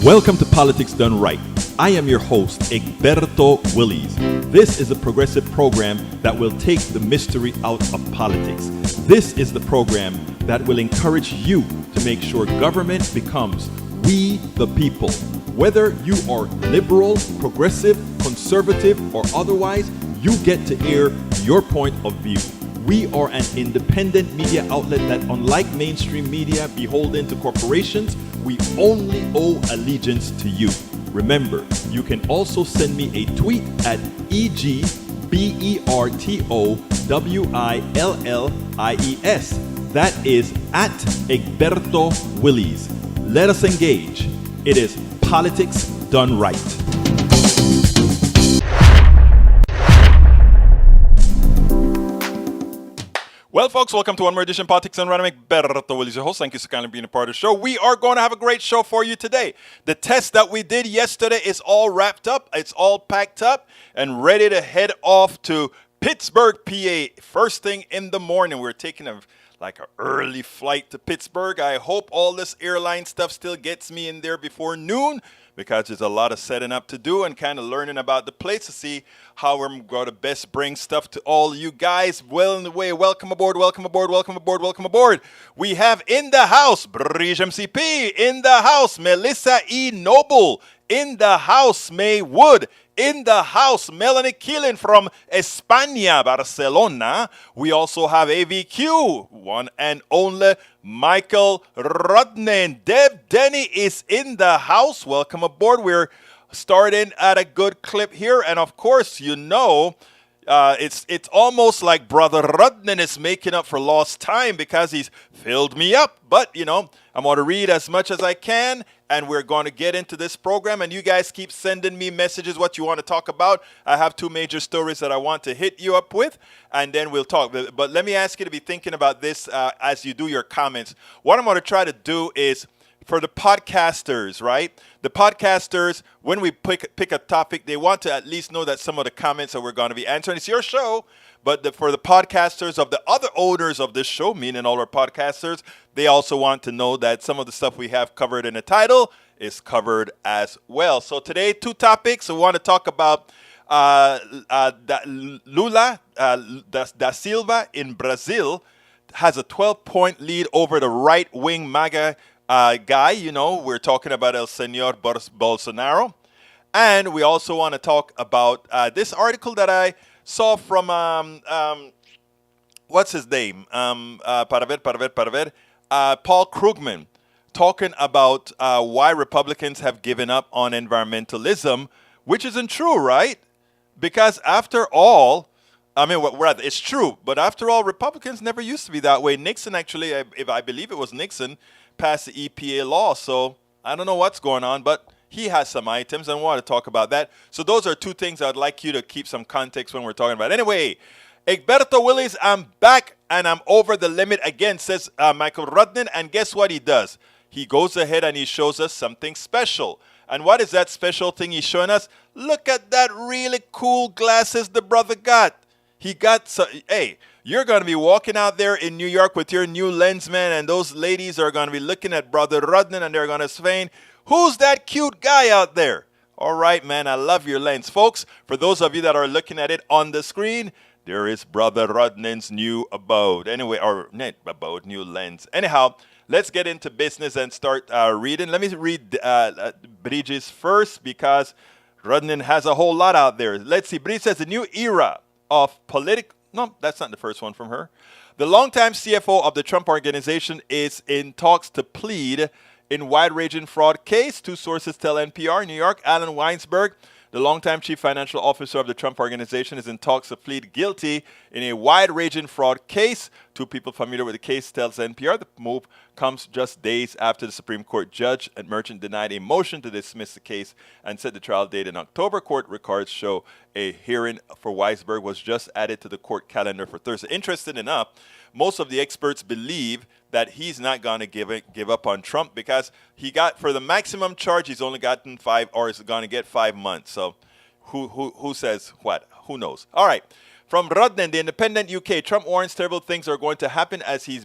Welcome to Politics Done Right. I am your host, Egberto Willies. This is a progressive program that will take the mystery out of politics. This is the program that will encourage you to make sure government becomes we the people. Whether you are liberal, progressive, conservative, or otherwise, you get to air your point of view. We are an independent media outlet that, unlike mainstream media beholden to corporations, we only owe allegiance to you. Remember, you can also send me a tweet at EGBERTOWILLIES. That is at Egberto Willies. Let us engage. It is Politics Done Right. Well, folks, welcome to one more edition of Politics and Random. Egberto Willies, your host. Thank you so kindly for being a part of the show. We are going to have a great show for you today. The test that we did yesterday is all wrapped up. It's all packed up and ready to head off to Pittsburgh, PA. First thing in the morning. We're taking an early flight to Pittsburgh. I hope all this airline stuff still gets me in there before noon, because there's a lot of setting up to do and kind of learning about the place to see how we're going to best bring stuff to all you guys. Well in the way, welcome aboard, welcome aboard, welcome aboard, welcome aboard. We have in the house, Brige MCP, in the house, Melissa E. Noble, in the house, May Wood, in the house, Melanie Keelan from España, Barcelona. We also have AVQ, one and only Michael Rudnan. Deb Denny is in the house. Welcome aboard. We're starting at a good clip here. And of course, it's almost like Brother Rudnan is making up for lost time because he's filled me up. But, I'm going to read as much as I can, and we're going to get into this program. And you guys keep sending me messages what you want to talk about. I have two major stories that I want to hit you up with, and then we'll talk. But let me ask you to be thinking about this as you do your comments. What I'm going to try to do is, for the podcasters, right? The podcasters, when we pick a topic, they want to at least know that some of the comments that we're going to be answering. It's your show, but for the podcasters of the other owners of this show, meaning all our podcasters, they also want to know that some of the stuff we have covered in the title is covered as well. So today, two topics. We want to talk about Lula da Silva in Brazil has a 12-point lead over the right-wing MAGA guy. We're talking about El Señor Bolsonaro. And we also want to talk about this article that I saw from, what's his name? Paul Krugman, talking about why Republicans have given up on environmentalism, which isn't true, right? Because after all, it's true, but after all, Republicans never used to be that way. Nixon actually, if I believe it was Nixon, passed the EPA law. So I don't know what's going on, but he has some items, and I want to talk about that. So those are two things I'd like you to keep some context when we're talking about. Anyway, Egberto Willies, I'm back, and I'm over the limit again, says Michael Rudnan. And guess what he does? He goes ahead and he shows us something special. And what is that special thing he's showing us? Look at that really cool glasses the brother got. He got, hey, you're going to be walking out there in New York with your new lens, man, and those ladies are going to be looking at Brother Rudnan, and they're going to say, who's that cute guy out there? All right, man, I love your lens. Folks, for those of you that are looking at it on the screen, there is Brother Rudnan's new abode. Anyway, or not abode, new lens. Anyhow, let's get into business and start reading. Let me read Brige's first, because Rudnan has a whole lot out there. Let's see. Brige says, a new era of political... No, that's not the first one from her. The longtime CFO of the Trump Organization is in talks to plead in wide-ranging fraud case. Two sources tell NPR. New York, Alan Weinsberg, the longtime chief financial officer of the Trump Organization, is in talks to plead guilty in a wide-ranging fraud case. Two people familiar with the case tells NPR the move comes just days after the Supreme Court judge at Merchant denied a motion to dismiss the case and set the trial date in October. Court records show a hearing for Weisberg was just added to the court calendar for Thursday. Interesting enough, most of the experts believe that he's not going to give up on Trump, because he got, for the maximum charge, he's only gotten 5, or is going to get 5 months. So who says what? Who knows? All right. From Rudnan, the Independent UK, Trump warns terrible things are going to happen as he's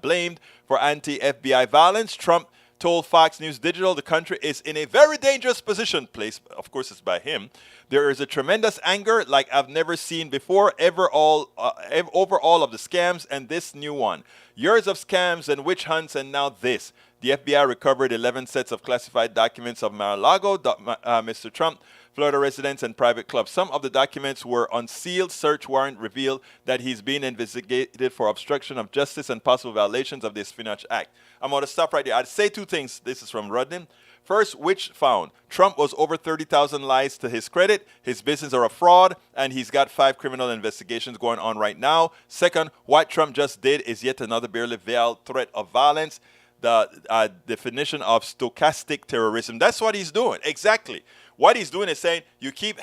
blamed for anti-FBI violence. Trump told Fox News Digital the country is in a very dangerous position. Placed, of course, it's by him. There is a tremendous anger like I've never seen before, over all of the scams and this new one. Years of scams and witch hunts, and now this. The FBI recovered 11 sets of classified documents of Mar-a-Lago, Mr. Trump, Florida residents, and private clubs. Some of the documents were unsealed. Search warrant revealed that he's being investigated for obstruction of justice and possible violations of the Espionage Act. I'm going to stop right there. I'd say two things. This is from Rudnin. First, which found Trump was over 30,000 lies to his credit. His business are a fraud, and he's got 5 criminal investigations going on right now. Second, what Trump just did is yet another barely veiled threat of violence. The definition of stochastic terrorism. That's what he's doing. Exactly. What he's doing is saying, you keep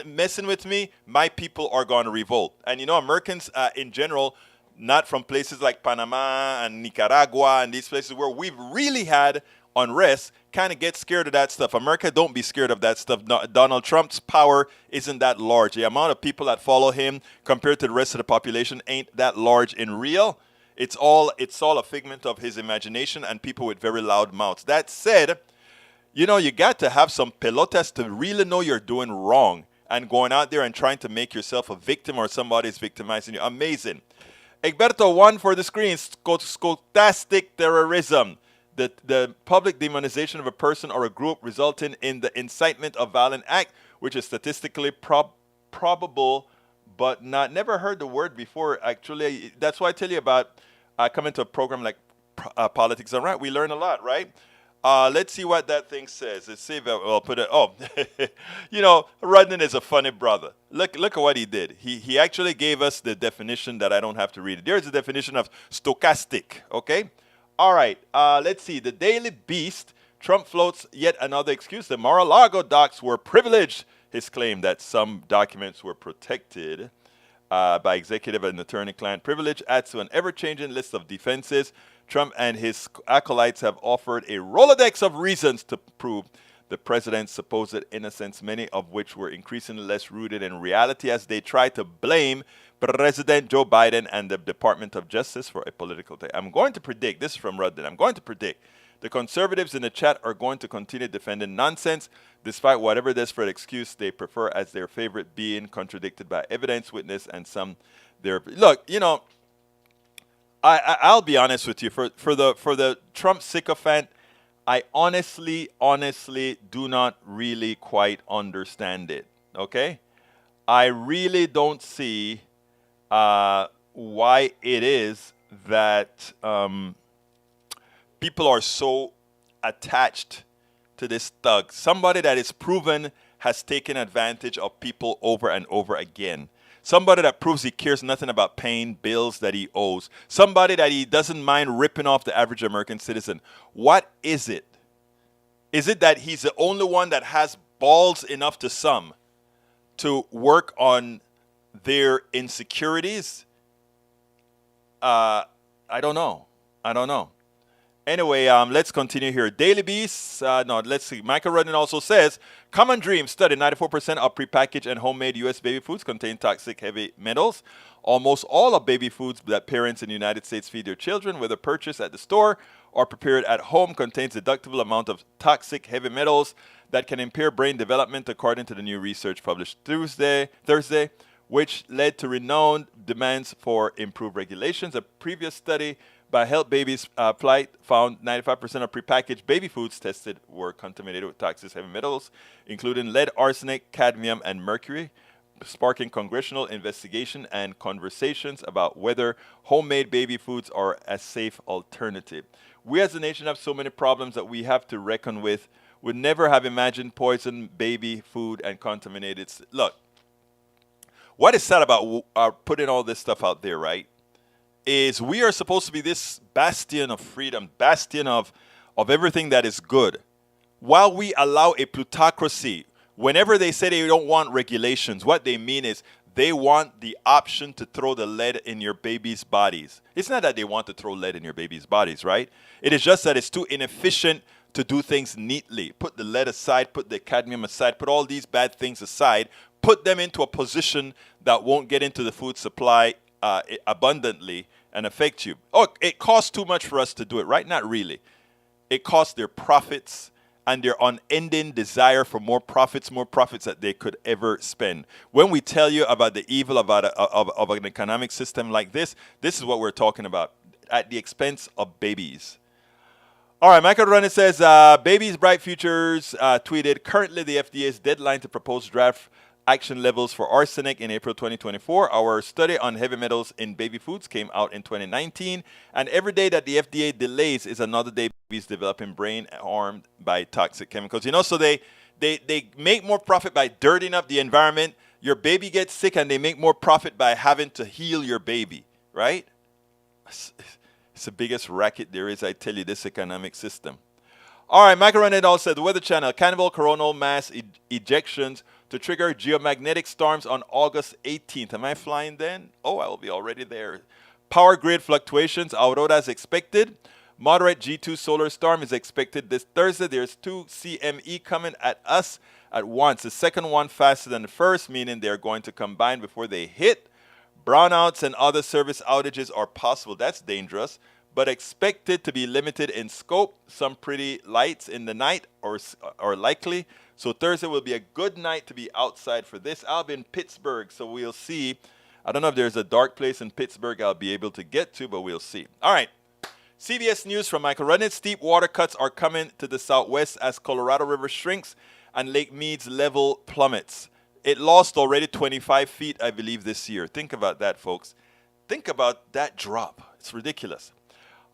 messing with me, my people are going to revolt. And Americans in general, not from places like Panama and Nicaragua and these places where we've really had unrest, kind of get scared of that stuff. America, don't be scared of that stuff. Donald Trump's power isn't that large. The amount of people that follow him compared to the rest of the population ain't that large in real. It's all a figment of his imagination and people with very loud mouths. That said, you got to have some pelotas to really know you're doing wrong and going out there and trying to make yourself a victim or somebody's victimizing you. Amazing. Egberto, one for the screen. Stochastic terrorism. The public demonization of a person or a group resulting in the incitement of violent act, which is statistically probable, but never heard the word before. Actually, that's why I tell you about coming to a program like Politics Done Right. We learn a lot, right? Let's see what that thing says. Let's see if I'll put it. Oh, Rudnin is a funny brother. Look at what he did. He actually gave us the definition that I don't have to read it. There's the definition of stochastic, okay? All right, let's see. The Daily Beast, Trump floats yet another excuse. The Mar-a-Lago docs were privileged. His claim that some documents were protected by executive and attorney-client privilege adds to an ever-changing list of defenses. Trump and his acolytes have offered a Rolodex of reasons to prove the president's supposed innocence, many of which were increasingly less rooted in reality as they try to blame President Joe Biden and the Department of Justice for a political thing. I'm going to predict, this is from Rudden, I'm going to predict the conservatives in the chat are going to continue defending nonsense despite whatever desperate excuse they prefer as their favorite being contradicted by evidence, witness, and some their... Look, I'll be honest with you. For the Trump sycophant, I honestly do not really quite understand it. Okay, I really don't see why it is that people are so attached to this thug. Somebody that is proven has taken advantage of people over and over again. Somebody that proves he cares nothing about paying bills that he owes. Somebody that he doesn't mind ripping off the average American citizen. What is it? Is it that he's the only one that has balls enough to some to work on their insecurities? I don't know. Anyway, let's continue here. Daily Beast, let's see. Michael Rudden also says, Common Dream study, 94% of prepackaged and homemade U.S. baby foods contain toxic heavy metals. Almost all of baby foods that parents in the United States feed their children, whether purchased at the store or prepared at home, contains a deductible amount of toxic heavy metals that can impair brain development, according to the new research published Thursday, which led to renowned demands for improved regulations. A previous study by Help Babies Plight found 95% of prepackaged baby foods tested were contaminated with toxic heavy metals, including lead, arsenic, cadmium, and mercury, sparking congressional investigation and conversations about whether homemade baby foods are a safe alternative. We as a nation have so many problems that we have to reckon with. Would never have imagined poison baby food and contaminated. Look, what is sad about putting all this stuff out there, right, is we are supposed to be this bastion of freedom, bastion of everything that is good, while we allow a plutocracy. Whenever they say they don't want regulations, what they mean is they want the option to throw the lead in your baby's bodies. It's not that they want to throw lead in your baby's bodies, right? It is just that it's too inefficient to do things neatly. Put the lead aside, put the cadmium aside, put all these bad things aside, put them into a position that won't get into the food supply abundantly and affect you. Oh, it costs too much for us to do it, right? Not really. It costs their profits and their unending desire for more profits that they could ever spend. When we tell you about the evil of an economic system like this is what we're talking about, at the expense of babies. All right, Michael Ronan says, Babies Bright Futures tweeted, currently the FDA's deadline to propose draft action levels for arsenic in April 2024. Our study on heavy metals in baby foods came out in 2019, and every day that the FDA delays is another day babies developing brain harmed by toxic chemicals. You know, so they make more profit by dirtying up the environment. Your baby gets sick, and they make more profit by having to heal your baby, right? It's the biggest racket there is, I tell you, this economic system. All right, Michael Renedal said, the Weather Channel, cannibal coronal mass ejections to trigger geomagnetic storms on August 18th. Am I flying then? Oh, I will be already there. Power grid fluctuations, Aurora as expected. Moderate G2 solar storm is expected this Thursday. There's 2 CME coming at us at once. The second one faster than the first, meaning they're going to combine before they hit. Brownouts and other service outages are possible. That's dangerous, but expected to be limited in scope. Some pretty lights in the night or likely. So Thursday will be a good night to be outside for this. I'll be in Pittsburgh, so we'll see. I don't know if there's a dark place in Pittsburgh I'll be able to get to, but we'll see. All right. CBS News from Michael Runnett. Steep water cuts are coming to the southwest as Colorado River shrinks and Lake Mead's level plummets. It lost already 25 feet, I believe, this year. Think about that, folks. Think about that drop. It's ridiculous.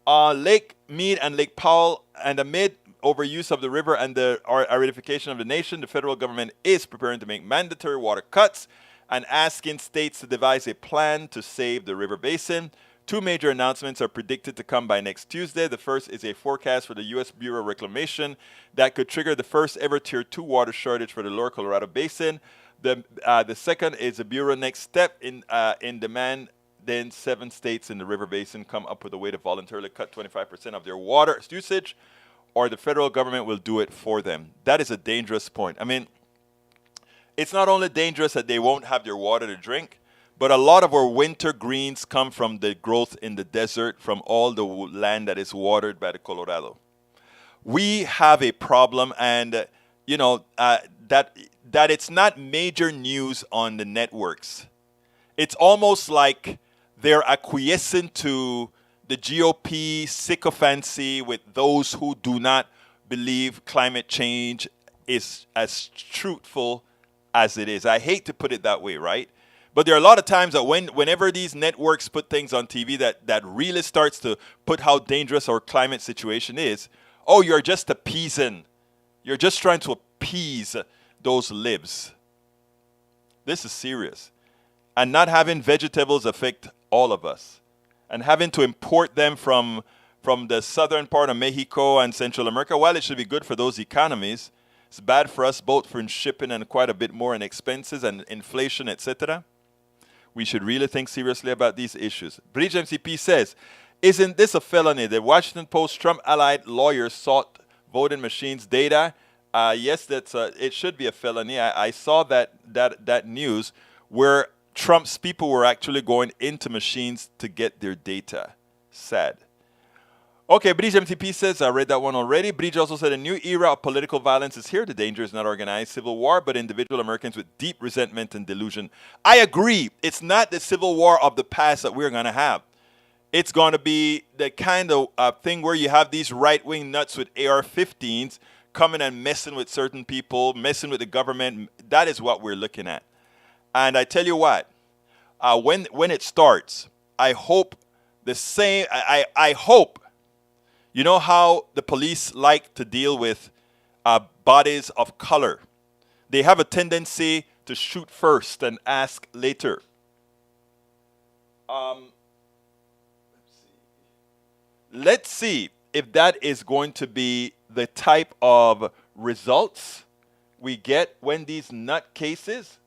Lake Mead and Lake Powell, and amid overuse of the river and the aridification of the nation, the federal government is preparing to make mandatory water cuts and asking states to devise a plan to save the river basin. 2 major announcements are predicted to come by next Tuesday. The first is a forecast for the U.S. Bureau of Reclamation that could trigger the first ever Tier 2 water shortage for the lower Colorado Basin. The second is the Bureau next step in demand. Then 7 states in the river basin come up with a way to voluntarily cut 25% of their water usage, or the federal government will do it for them. That is a dangerous point. I mean, it's not only dangerous that they won't have their water to drink, but a lot of our winter greens come from the growth in the desert, from all the land that is watered by the Colorado. We have a problem, and you know that it's not major news on the networks. It's almost like they're acquiescing to the GOP sycophancy with those who do not believe climate change is as truthful as it is. I hate to put it that way, right? But there are a lot of times that whenever these networks put things on TV that really starts to put how dangerous our climate situation is, oh, you're just appeasing. You're just trying to appease those libs. This is serious. And not having vegetables affect all of us. And having to import them from the southern part of Mexico and Central America, while it should be good for those economies, it's bad for us both for shipping and quite a bit more in expenses and inflation, etc. We should really think seriously about these issues. Bridge MCP says, isn't this a felony? The Washington Post Trump allied lawyers sought voting machines data. Yes, it should be a felony. I saw that news where Trump's people were actually going into machines to get their data. Sad. Okay, Bridge MTP says, I read that one already. Bridge also said, a new era of political violence is here. The danger is not organized civil war, but individual Americans with deep resentment and delusion. I agree. It's not the civil war of the past that we're going to have. It's going to be the kind of thing where you have these right-wing nuts with AR-15s coming and messing with certain people, messing with the government. That is what we're looking at. And I tell you what, when it starts, I hope the same, I hope, you know how the police like to deal with bodies of color. They have a tendency to shoot first and ask later. Let's see if that is going to be the type of results we get when these nutcases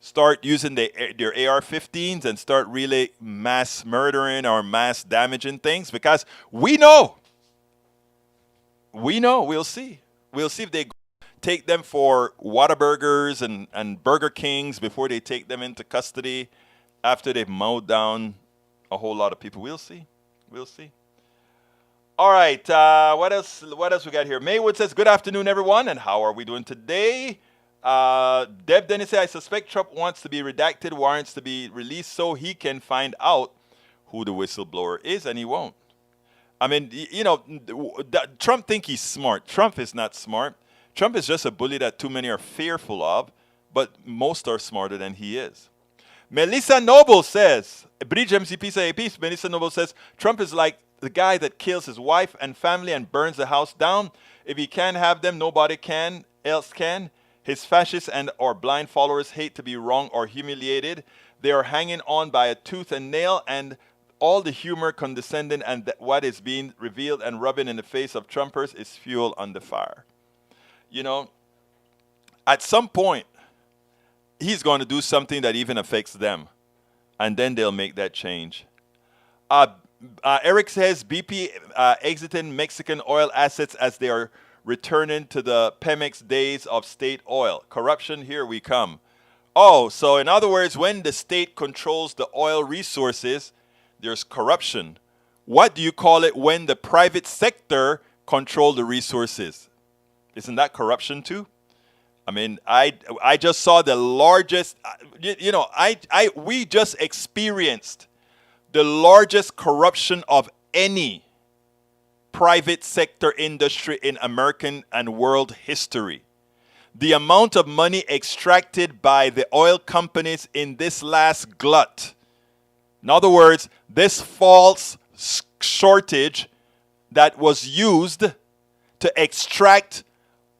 start using their AR-15s and start really mass murdering or mass damaging things, because we know, we'll see. We'll see if they take them for Whataburgers and Burger Kings before they take them into custody after they've mowed down a whole lot of people. We'll see. We'll see. All right. What else? What else we got here? Maywood says, "Good afternoon, everyone, and how are we doing today?" Deb Dennis says, "I suspect Trump wants to be redacted, warrants to be released, so he can find out who the whistleblower is, and he won't." I mean, Trump think he's smart. Trump is not smart. Trump is just a bully that too many are fearful of, but most are smarter than he is. Melissa Noble says, Bridge MCP say a piece. Melissa Noble says, Trump is like the guy that kills his wife and family and burns the house down. If he can't have them, nobody else can. His fascist and or blind followers hate to be wrong or humiliated. They are hanging on by a tooth and nail, and all the humor, condescending, and what is being revealed and rubbing in the face of Trumpers is fuel on the fire. You know, at some point, he's going to do something that even affects them, and then they'll make that change. Eric says BP exiting Mexican oil assets as they are returning to the Pemex days of state oil. Corruption, here we come. Oh, so in other words, when the state controls the oil resources, there's corruption. What do you call it when the private sector control the resources? Isn't that corruption too? I mean, I just saw the largest, we just experienced the largest corruption of any private sector industry in American and world history. The amount of money extracted by the oil companies in this last glut. In other words, this false shortage that was used to extract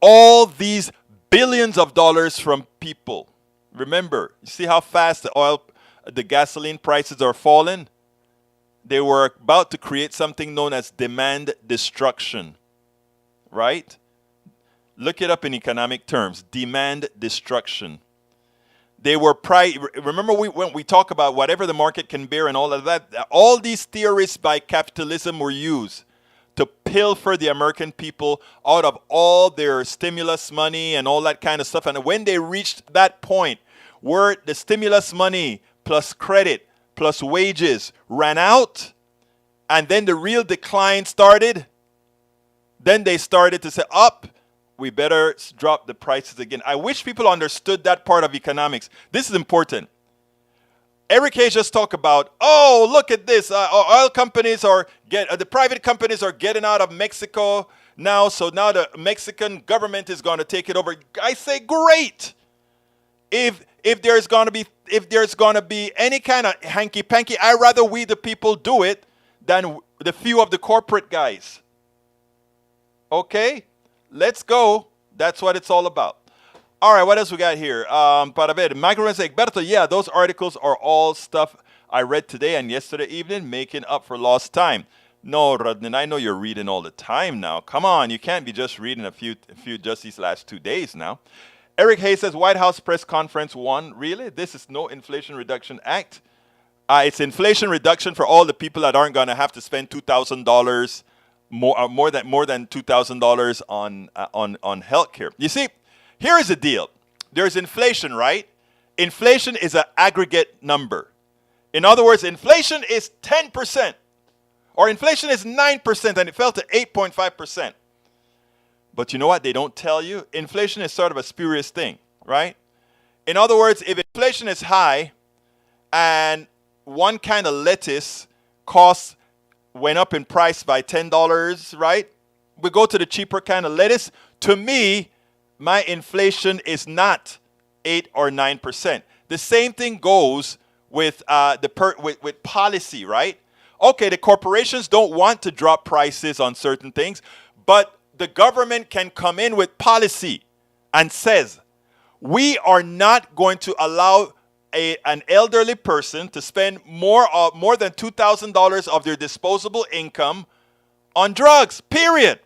all these billions of dollars from people. Remember, you see how fast the gasoline prices are falling? They were about to create something known as demand destruction, right? Look it up in economic terms, demand destruction. They were remember when we talk about whatever the market can bear and all of that, all these theories by capitalism were used to pilfer the American people out of all their stimulus money and all that kind of stuff. And when they reached that point where the stimulus money plus credit plus wages ran out, and then the real decline started, then they started to say, we better drop the prices again. I wish people understood that part of economics. This is important. Eric Hayes just talked about, look at this. Oil companies the private companies are getting out of Mexico now, so now the Mexican government is going to take it over. I say, great. If there's going to be any kind of hanky panky, I'd rather we the people do it than the few of the corporate guys. Okay, let's go. That's what it's all about. All right, what else we got here? Para ver, Macaron says, Berto, yeah, those articles are all stuff I read today and yesterday evening, making up for lost time. No, Rodnan, I know you're reading all the time now. Come on, you can't be just reading a few just these last 2 days now. Eric Hayes says, White House press conference 1. Really? This is no Inflation Reduction Act. It's inflation reduction for all the people that aren't going to have to spend $2,000 more than $2,000 on health care. You see, here is the deal. There's inflation, right? Inflation is an aggregate number. In other words, inflation is 10%, or inflation is 9%, and it fell to 8.5%. But you know what they don't tell you? Inflation is sort of a spurious thing, right? In other words, if inflation is high and one kind of lettuce went up in price by $10, right? We go to the cheaper kind of lettuce. To me, my inflation is not 8 or 9%. The same thing goes with with policy, right? Okay, the corporations don't want to drop prices on certain things, but the government can come in with policy and says, we are not going to allow an elderly person to spend more than $2,000 of their disposable income on drugs, period.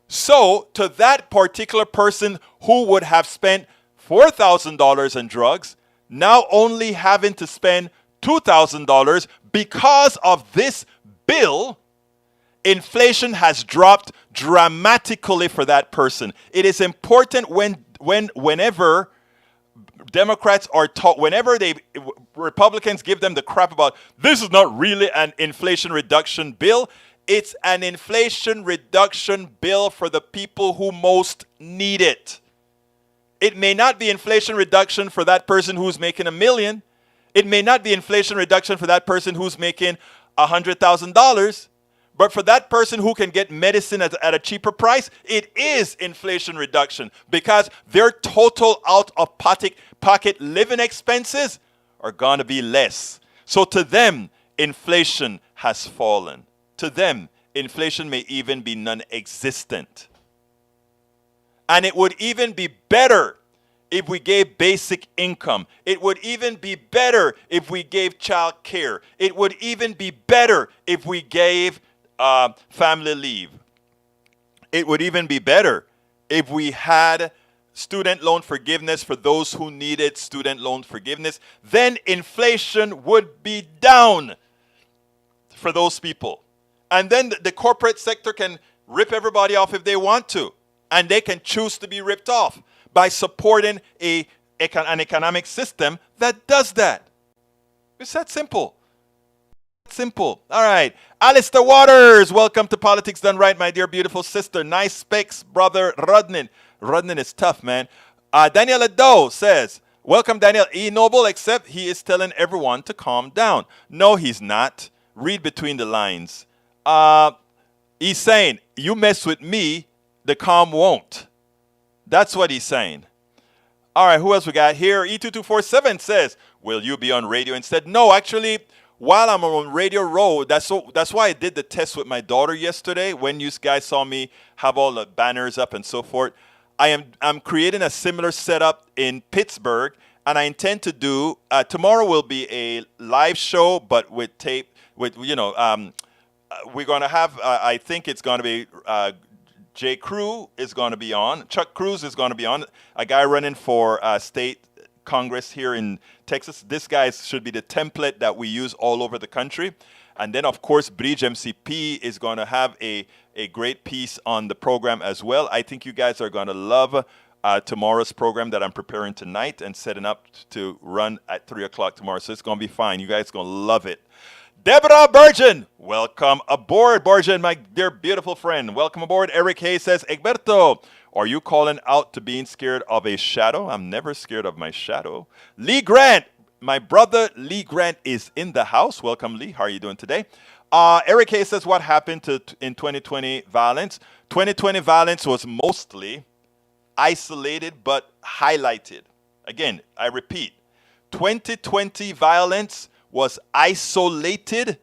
So to that particular person who would have spent $4,000 on drugs, now only having to spend $2,000 because of this bill, inflation has dropped dramatically for that person. It is important whenever Democrats are whenever Republicans give them the crap about this is not really an inflation reduction bill, It's an inflation reduction bill for the people who most need it. It may not be inflation reduction for that person who's making $1 million. It may not be inflation reduction for that person who's making $100,000. But for that person who can get medicine at a cheaper price, it is inflation reduction because their total out-of-pocket living expenses are going to be less. So to them, inflation has fallen. To them, inflation may even be non-existent. And it would even be better if we gave basic income. It would even be better if we gave child care. It would even be better if we gave family leave. It would even be better if we had student loan forgiveness for those who needed student loan forgiveness. Then inflation would be down for those people. And then the corporate sector can rip everybody off if they want to. And they can choose to be ripped off by supporting an economic system that does that. It's that simple. Simple. All right. Alistair Waters, welcome to Politics Done Right, my dear beautiful sister. Nice specs, brother Rudnin. Rudnin is tough, man. Daniel Ado says, welcome, Daniel E. Noble, except he is telling everyone to calm down. No, he's not. Read between the lines. He's saying, you mess with me, the calm won't. That's what he's saying. All right, who else we got here? E2247 says, will you be on radio instead? No, actually, while I'm on Radio Row, that's why I did the test with my daughter yesterday. When you guys saw me have all the banners up and so forth, I'm creating a similar setup in Pittsburgh, and I intend to do tomorrow will be a live show, but with tape. We're going to have. I think it's going to be. J. Crew is going to be on. Chuck Cruz is going to be on. A guy running for state Congress here in Texas. This guy should be the template that we use all over the country. And then, of course, Bridge MCP is going to have a great piece on the program as well. I think you guys are going to love tomorrow's program that I'm preparing tonight and setting up to run at 3 o'clock tomorrow. So it's going to be fine. You guys are going to love it. Deborah Burgeon, welcome aboard, Burgeon, my dear beautiful friend. Welcome aboard. Eric Hayes says, Egberto, are you calling out to being scared of a shadow? I'm never scared of my shadow. Lee Grant, my brother Lee Grant is in the house. Welcome, Lee. How are you doing today? Eric Hayes says, what happened in 2020 violence? 2020 violence was mostly isolated but highlighted. Again, I repeat, 2020 violence was isolated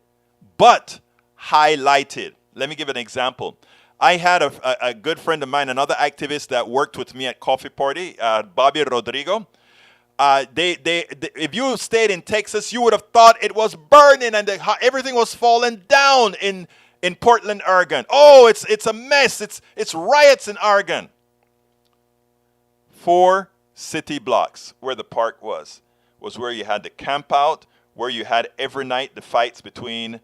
but highlighted. Let me give an example. I had a good friend of mine, another activist that worked with me at Coffee Party, Bobby Rodrigo. If you stayed in Texas, you would have thought it was burning and everything was falling down in Portland, Oregon. Oh, it's a mess. It's riots in Oregon. 4 city blocks where the park was where you had the camp out, where you had every night the fights between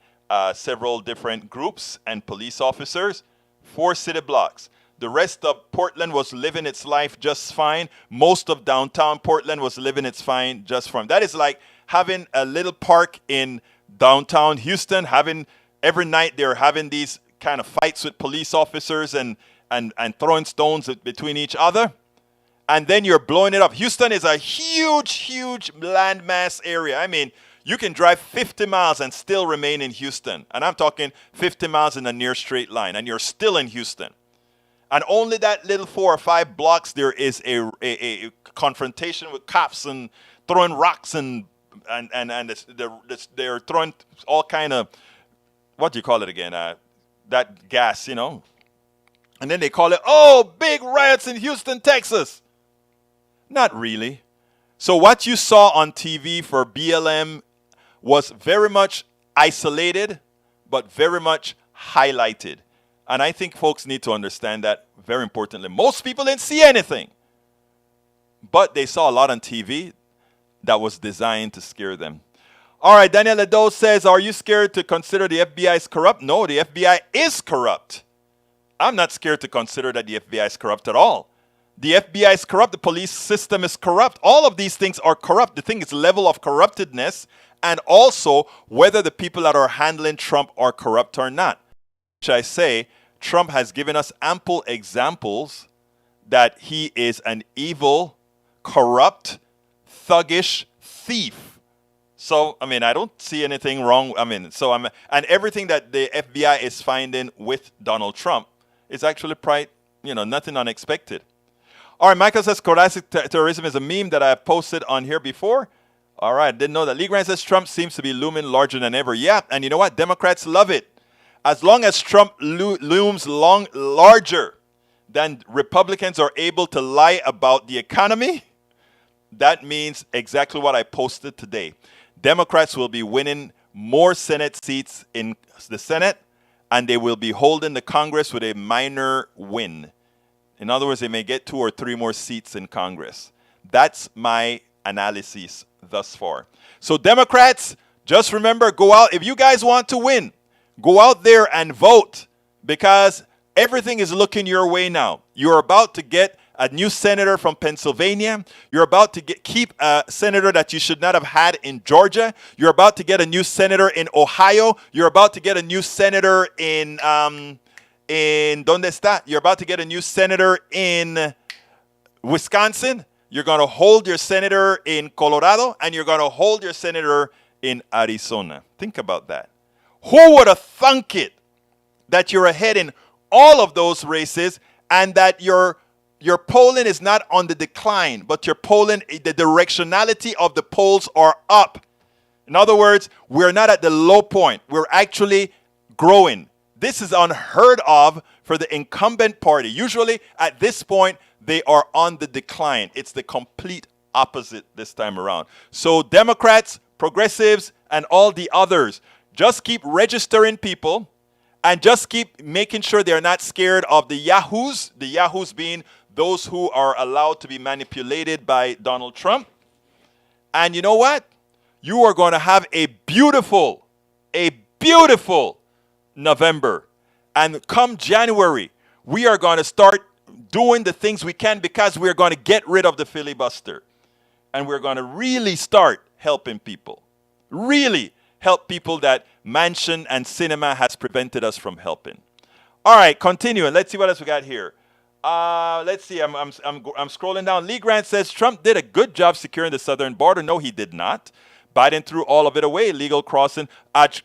several different groups and police officers. 4 city blocks. The rest of Portland was living its life just fine. Most of downtown Portland was living its fine just fine. That is like having a little park in downtown Houston, every night they're having these kind of fights with police officers and throwing stones between each other. And then you're blowing it up. Houston is a huge, huge landmass area. I mean, you can drive 50 miles and still remain in Houston. And I'm talking 50 miles in a near straight line, and you're still in Houston. And only that little 4 or 5 blocks, there is a confrontation with cops and throwing rocks and they're throwing all kind of, what do you call it again? That gas, you know. And then they call it, big riots in Houston, Texas. Not really. So what you saw on TV for BLM was very much isolated, but very much highlighted. And I think folks need to understand that very importantly. Most people didn't see anything, but they saw a lot on TV that was designed to scare them. All right, Daniel Ledo says, are you scared to consider the FBI is corrupt? No, the FBI is corrupt. I'm not scared to consider that the FBI is corrupt at all. The FBI is corrupt. The police system is corrupt. All of these things are corrupt. The thing is level of corruptedness and also whether the people that are handling Trump are corrupt or not. which I say Trump has given us ample examples that he is an evil, corrupt, thuggish thief. So, I mean, I don't see anything wrong. I mean, and everything that the FBI is finding with Donald Trump is actually nothing unexpected. All right, Michael says thoracic terrorism is a meme that I have posted on here before. All right, didn't know that. Lee Grant says Trump seems to be looming larger than ever. Yeah, and you know what? Democrats love it. As long as Trump looms larger than Republicans are able to lie about the economy, that means exactly what I posted today. Democrats will be winning more Senate seats in the Senate, and they will be holding the Congress with a minor win. In other words, they may get 2 or 3 more seats in Congress. That's my analysis thus far. So Democrats, just remember, go out. If you guys want to win, go out there and vote, because everything is looking your way now. You're about to get a new senator from Pennsylvania. You're about to keep a senator that you should not have had in Georgia. You're about to get a new senator in Ohio. You're about to get a new senator in ¿dónde está? You're about to get a new senator in Wisconsin. You're going to hold your senator in Colorado, and you're going to hold your senator in Arizona. Think about that. Who would have thunk it that you're ahead in all of those races, and that your polling is not on the decline, but your polling, the directionality of the polls are up. In other words, we're not at the low point. We're actually growing. This is unheard of for the incumbent party. Usually at this point, they are on the decline. It's the complete opposite this time around. So Democrats, progressives, and all the others, just keep registering people and just keep making sure they're not scared of the yahoos being those who are allowed to be manipulated by Donald Trump. And you know what? You are going to have a beautiful November. And come January, we are going to start doing the things we can, because we're going to get rid of the filibuster. And we're going to really start helping people. Really help people that Manchin and Sinema has prevented us from helping. All right, continuing. Let's see what else we got here. Let's see. I'm scrolling down. Lee Grant says Trump did a good job securing the southern border. No, he did not. Biden threw all of it away. Legal crossing.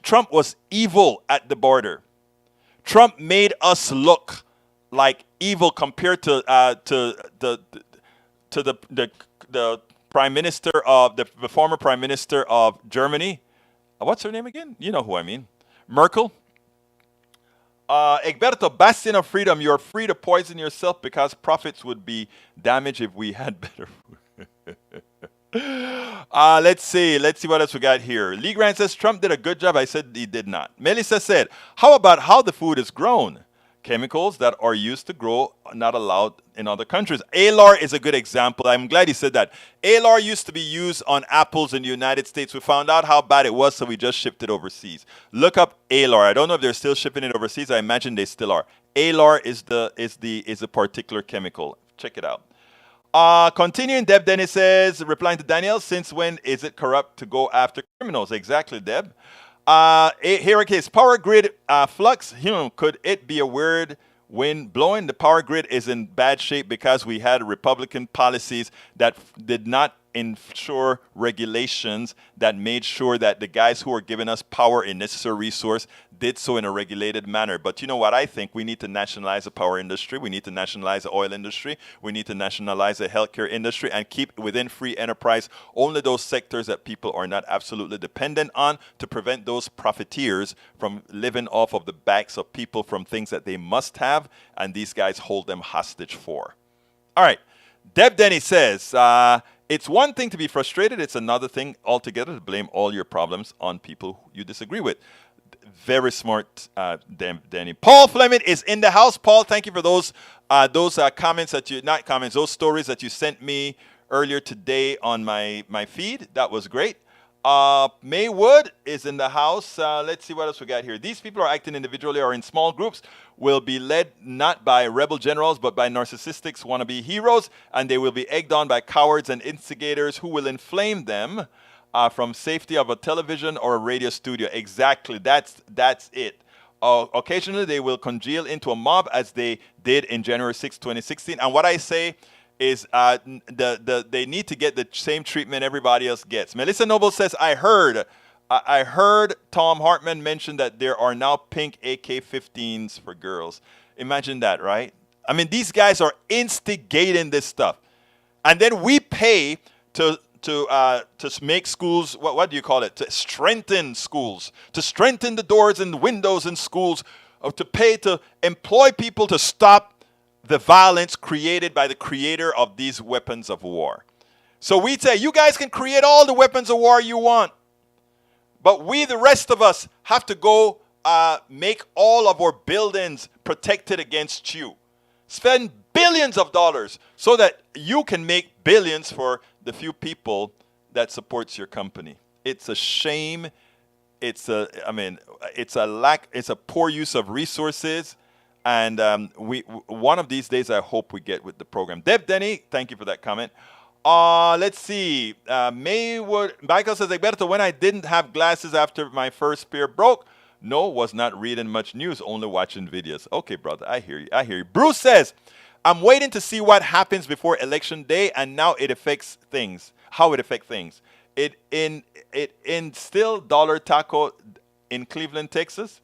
Trump was evil at the border. Trump made us look like evil compared to the prime minister of the former prime minister of Germany. What's her name again? You know who I mean. Merkel. Egberto, bastion of freedom, you're free to poison yourself because profits would be damaged if we had better food. Let's see what else we got here. Lee Grant says Trump did a good job. I said he did not. Melissa said, how about how the food is grown? Chemicals that are used to grow are not allowed in other countries. ALAR is a good example. I'm glad he said that. ALAR used to be used on apples in the United States. We found out how bad it was, so we just shipped it overseas. Look up ALAR. I don't know if they're still shipping it overseas. I imagine they still are. ALAR is a particular chemical. Check it out. Continuing, Deb Dennis says, replying to Danielle, since when is it corrupt to go after criminals? Exactly, Deb. Here it is. Power grid flux. Could it be a weird wind blowing? The power grid is in bad shape because we had Republican policies that did not ensure regulations that made sure that the guys who are giving us power, a necessary resource, did so in a regulated manner. But you know what I think? We need to nationalize the power industry. We need to nationalize the oil industry. We need to nationalize the healthcare industry and keep within free enterprise only those sectors that people are not absolutely dependent on, to prevent those profiteers from living off of the backs of people from things that they must have, and these guys hold them hostage for. All right. Deb Denny says, it's one thing to be frustrated. It's another thing altogether to blame all your problems on people you disagree with. Very smart, Danny. Paul Fleming is in the house. Paul, thank you for those comments those stories that you sent me earlier today on my feed. That was great. Maywood is in the house. Let's see what else we got here. These people are acting individually or in small groups, will be led not by rebel generals, but by narcissistic wannabe heroes, and they will be egged on by cowards and instigators who will inflame them from safety of a television or a radio studio. Exactly. That's it. Occasionally, they will congeal into a mob as they did in January 6, 2016. And what I say is they need to get the same treatment everybody else gets. Melissa Noble says, I heard Tom Hartman mention that there are now pink AK-15s for girls. Imagine that, right? I mean, these guys are instigating this stuff. And then we pay to make schools, what do you call it? To strengthen schools, to strengthen the doors and windows in schools, or to pay to employ people to stop the violence created by the creator of these weapons of war. So we say, you guys can create all the weapons of war you want, but we, the rest of us, have to go make all of our buildings protected against you. Spend billions of dollars so that you can make billions for the few people that supports your company. It's a shame. It's a poor use of resources. And one of these days, I hope we get with the program. Deb Denny, thank you for that comment. Let's see. Michael says, Egberto, when I didn't have glasses after my first pair broke, no, was not reading much news, only watching videos. Okay, brother, I hear you. Bruce says, I'm waiting to see what happens before election day, and now it affects things. How it affects things. It in still dollar taco in Cleveland, Texas.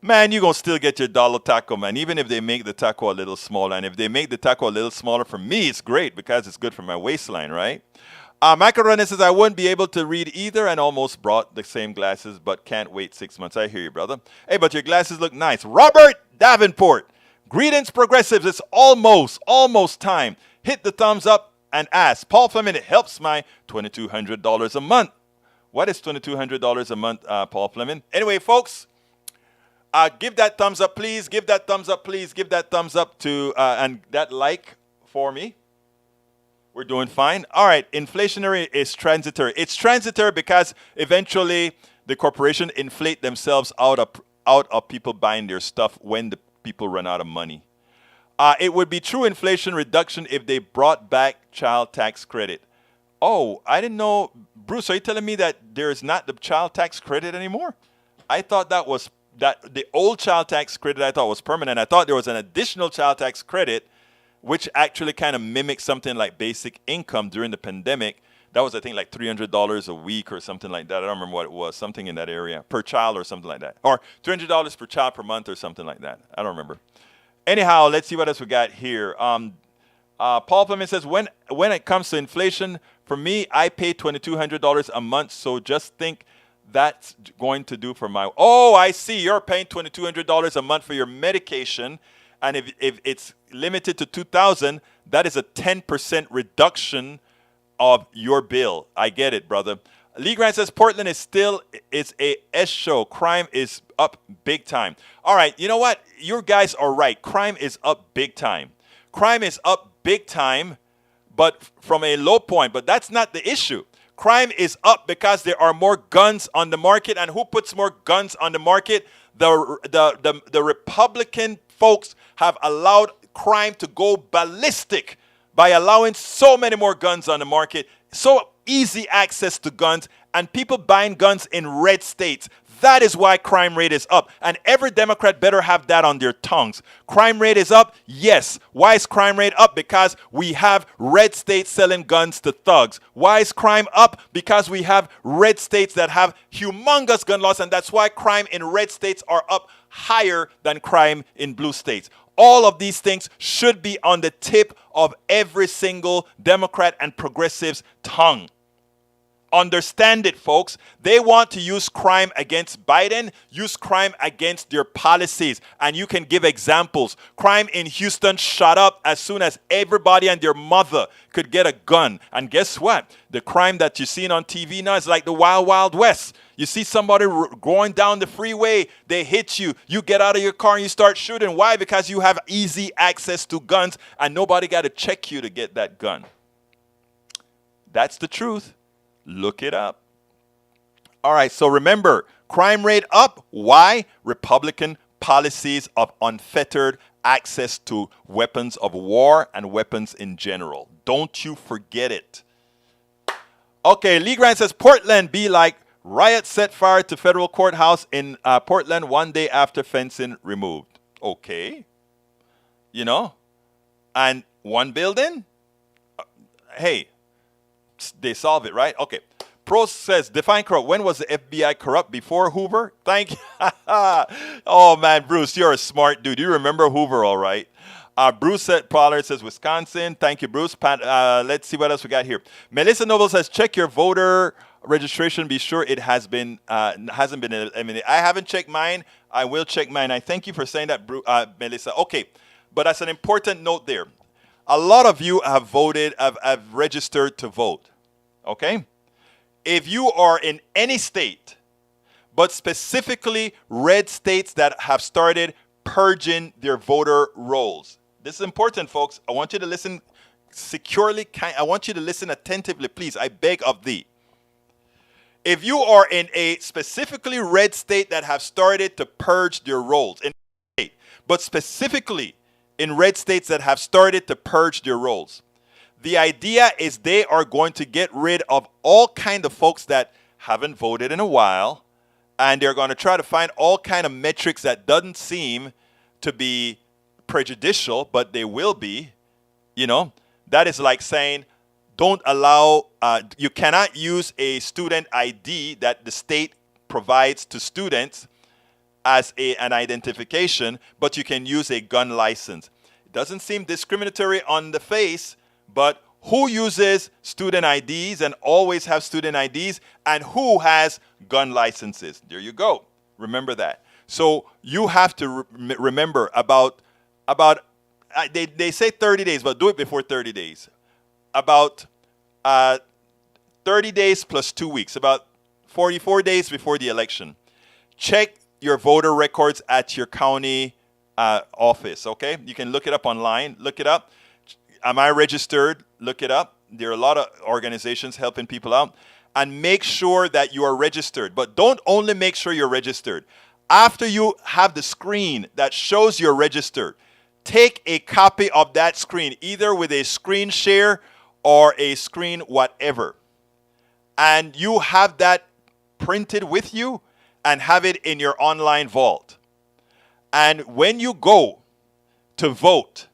Man, you're going to still get your dollar taco, man, even if they make the taco a little smaller. And if they make the taco a little smaller, for me, it's great because it's good for my waistline, right? Michael Renner says, I wouldn't be able to read either and almost brought the same glasses, but can't wait 6 months. I hear you, brother. Hey, but your glasses look nice. Robert Davenport, greetings, progressives. It's almost time. Hit the thumbs up and ask. Paul Fleming, it helps my $2,200 a month. What is $2,200 a month, Paul Fleming? Anyway, folks, give that thumbs up, please. Give that thumbs up, please. Give that thumbs up to and that like for me. We're doing fine. All right, inflationary is transitory. It's transitory because eventually the corporation inflate themselves out of people buying their stuff when the people run out of money. It would be true inflation reduction if they brought back child tax credit. Oh, I didn't know. Bruce, are you telling me that there's not the child tax credit anymore? I thought that the old child tax credit I thought was permanent. I thought there was an additional child tax credit which actually kind of mimics something like basic income during the pandemic. That was, I think, like $300 a week or something like that. I don't remember what it was, something in that area, per child or something like that. Or $300 per child per month or something like that. I don't remember. Anyhow, let's see what else we got here. Paul Fleming says, when it comes to inflation, for me, I pay $2,200 a month, so just think that's going to do for my... Oh, I see. You're paying $2,200 a month for your medication. And if it's limited to $2,000, that is a 10% reduction of your bill. I get it, brother. Lee Grant says Portland is a S show. Crime is up big time. All right, you know what? Your guys are right. Crime is up big time. Crime is up big time, but from a low point. But that's not the issue. Crime is up because there are more guns on the market. And who puts more guns on the market? The Republican folks have allowed crime to go ballistic by allowing so many more guns on the market, so easy access to guns, and people buying guns in red states. That is why crime rate is up. And every Democrat better have that on their tongues. Crime rate is up? Yes. Why is crime rate up? Because we have red states selling guns to thugs. Why is crime up? Because we have red states that have humongous gun laws, and that's why crime in red states are up higher than crime in blue states. All of these things should be on the tip of every single Democrat and progressive's tongue. Understand it, folks. They want to use crime against Biden, use crime against their policies. And you can give examples. Crime in Houston shot up as soon as everybody and their mother could get a gun. And guess what? The crime that you're seeing on TV now is like the Wild Wild West. You see somebody going down the freeway, they hit you. You get out of your car and you start shooting. Why? Because you have easy access to guns and nobody got to check you to get that gun. That's the truth. Look it up. All right, so remember, crime rate up. Why? Republican policies of unfettered access to weapons of war and weapons in general. Don't you forget it. Okay, Lee Grant says, Portland be like Riot set fire to federal courthouse in Portland one day after fencing removed. Okay. You know? And one building? Hey, they solve it, right? Okay. Pro says, define corrupt. When was the FBI corrupt? Before Hoover? Thank you. Oh, man, Bruce, you're a smart dude. You remember Hoover, all right. Bruce Pollard says, Wisconsin. Thank you, Bruce. Pat, let's see what else we got here. Melissa Noble says, check your voter registration. Be sure it hasn't been eliminated. I haven't checked mine. I will check mine. I thank you for saying that, Melissa. Okay, but that's an important note there. A lot of you have voted, have registered to vote. Okay? If you are in any state, but specifically red states that have started purging their voter rolls. This is important, folks. I want you to listen securely. I want you to listen attentively, please. I beg of thee. If you are in a specifically red state that have started to purge their rolls, but specifically in red states that have started to purge their rolls, the idea is they are going to get rid of all kind of folks that haven't voted in a while, and they're going to try to find all kind of metrics that doesn't seem to be prejudicial, but they will be. You know, that is like saying, don't allow, you cannot use a student ID that the state provides to students as an identification, but you can use a gun license. It doesn't seem discriminatory on the face, but who uses student IDs and always have student IDs, and who has gun licenses? There you go. Remember that. So you have to remember about they say 30 days, but do it before 30 days. About 30 days plus 2 weeks, about 44 days before the election. Check your voter records at your county office, okay? You can look it up online. Look it up. Am I registered? Look it up. There are a lot of organizations helping people out. And make sure that you are registered. But don't only make sure you're registered. After you have the screen that shows you're registered, take a copy of that screen, either with a screen share or a screen whatever. And you have that printed with you and have it in your online vault. And when you go to vote,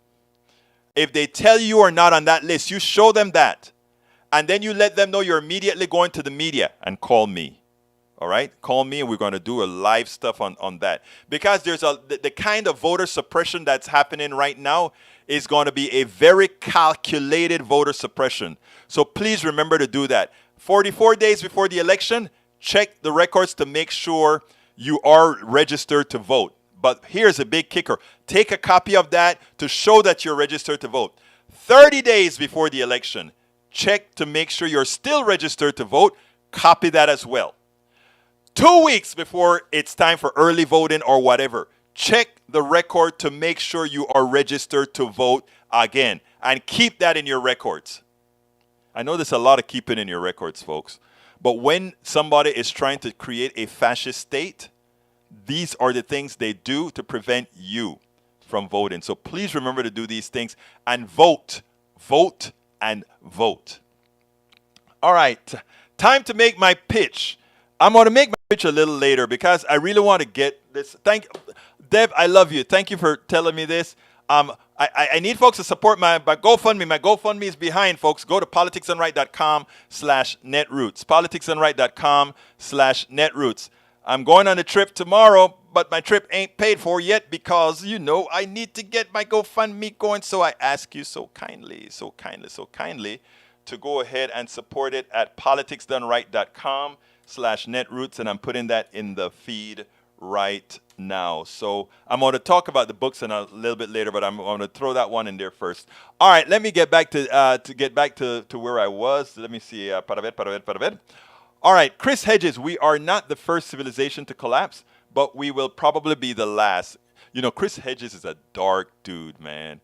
if they tell you are not on that list, you show them that. And then you let them know you're immediately going to the media and call me. All right? Call me and we're going to do a live stuff on that. Because there's the kind of voter suppression that's happening right now is going to be a very calculated voter suppression. So please remember to do that. 44 days before the election, check the records to make sure you are registered to vote. But here's a big kicker. Take a copy of that to show that you're registered to vote. 30 days before the election, check to make sure you're still registered to vote. Copy that as well. 2 weeks before it's time for early voting or whatever, check the record to make sure you are registered to vote again. And keep that in your records. I know there's a lot of keeping in your records, folks. But when somebody is trying to create a fascist state, these are the things they do to prevent you from voting. So please remember to do these things and vote. Vote and vote. All right. Time to make my pitch. I'm going to make my pitch a little later because I really want to get this. Deb, I love you. Thank you for telling me this. I need folks to support my GoFundMe. My GoFundMe is behind, folks. Go to politicsdoneright.com/netroots. politicsdoneright.com/netroots. I'm going on a trip tomorrow, but my trip ain't paid for yet because, you know, I need to get my GoFundMe going. So I ask you so kindly to go ahead and support it at politicsdoneright.com/netroots. And I'm putting that in the feed right now. So I'm going to talk about the books in a little bit later, but I'm going to throw that one in there first. All right, let me get back to where I was. Let me see. All right, Chris Hedges, we are not the first civilization to collapse, but we will probably be the last. You know, Chris Hedges is a dark dude, man.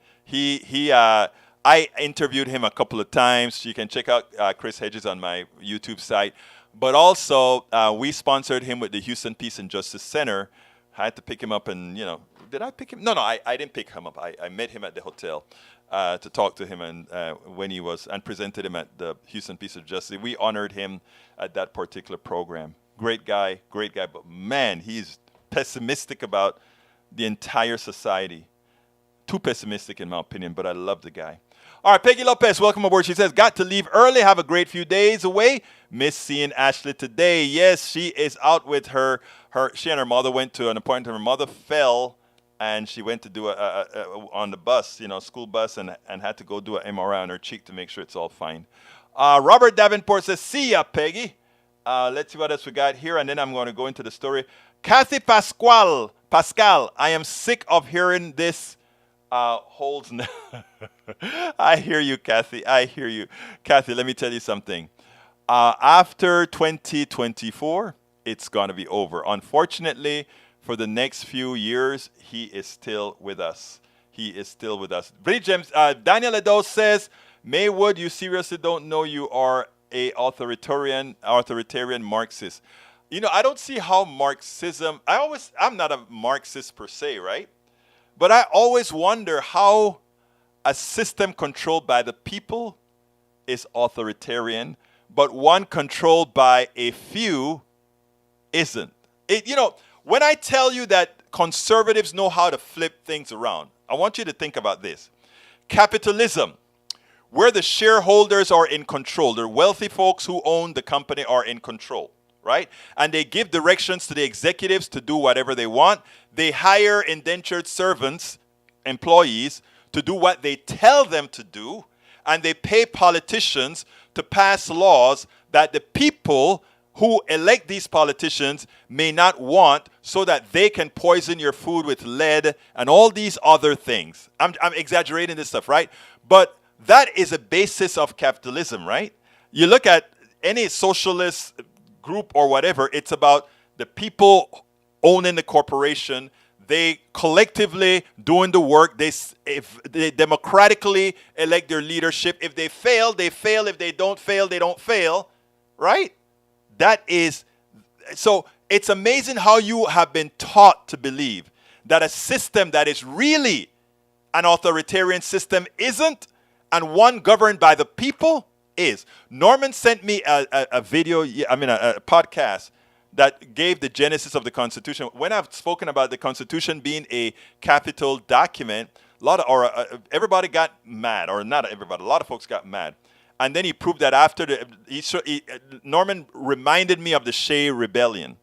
I interviewed him a couple of times. You can check out Chris Hedges on my YouTube site. But also, we sponsored him with the Houston Peace and Justice Center. I had to pick him up and, you know, did I pick him? No, I didn't pick him up. I met him at the hotel to talk to him and when he was, and presented him at the Houston Peace and Justice. We honored him at that particular program. great guy, but man, he's pessimistic about the entire society. Too pessimistic in my opinion, but I love the guy. All right, Peggy Lopez, welcome aboard. She says, got to leave early. Have a great few days away. Miss seeing Ashley today. Yes, she is out with she and her mother went to an appointment. Her mother fell, and she went to do on the bus, school bus, and had to go do an MRI on her cheek to make sure it's all fine. Robert Davenport says, see ya, Peggy. Let's see what else we got here, and then I'm going to go into the story. Kathy Pascal, I am sick of hearing this. Holds. I hear you, Kathy. I hear you. Kathy, let me tell you something. After 2024, it's going to be over. Unfortunately, for the next few years, he is still with us. He is still with us. Daniel Edo says, Maywood, you seriously don't know you are a authoritarian Marxist. I don't see how Marxism, I'm not a Marxist per se, right? But I always wonder how a system controlled by the people is authoritarian, but one controlled by a few isn't. When I tell you that conservatives know how to flip things around, I want you to think about this. Capitalism, where the shareholders are in control, the wealthy folks who own the company are in control. Right? And they give directions to the executives to do whatever they want. They hire indentured servants, employees, to do what they tell them to do. And they pay politicians to pass laws that the people who elect these politicians may not want, so that they can poison your food with lead and all these other things. I'm exaggerating this stuff, right? But that is a basis of capitalism, right? You look at any socialist group or whatever, it's about the people owning the corporation. They collectively doing the work. If they democratically elect their leadership. If they fail, they fail. If they don't fail, they don't fail. Right? So it's amazing how you have been taught to believe that a system that is really an authoritarian system isn't, and one governed by the people is. Norman sent me a video, a podcast that gave the genesis of the Constitution. When I've spoken about the Constitution being a capital document, everybody got mad, or not everybody, a lot of folks got mad. And then he proved that after Norman reminded me of the Shea Rebellion.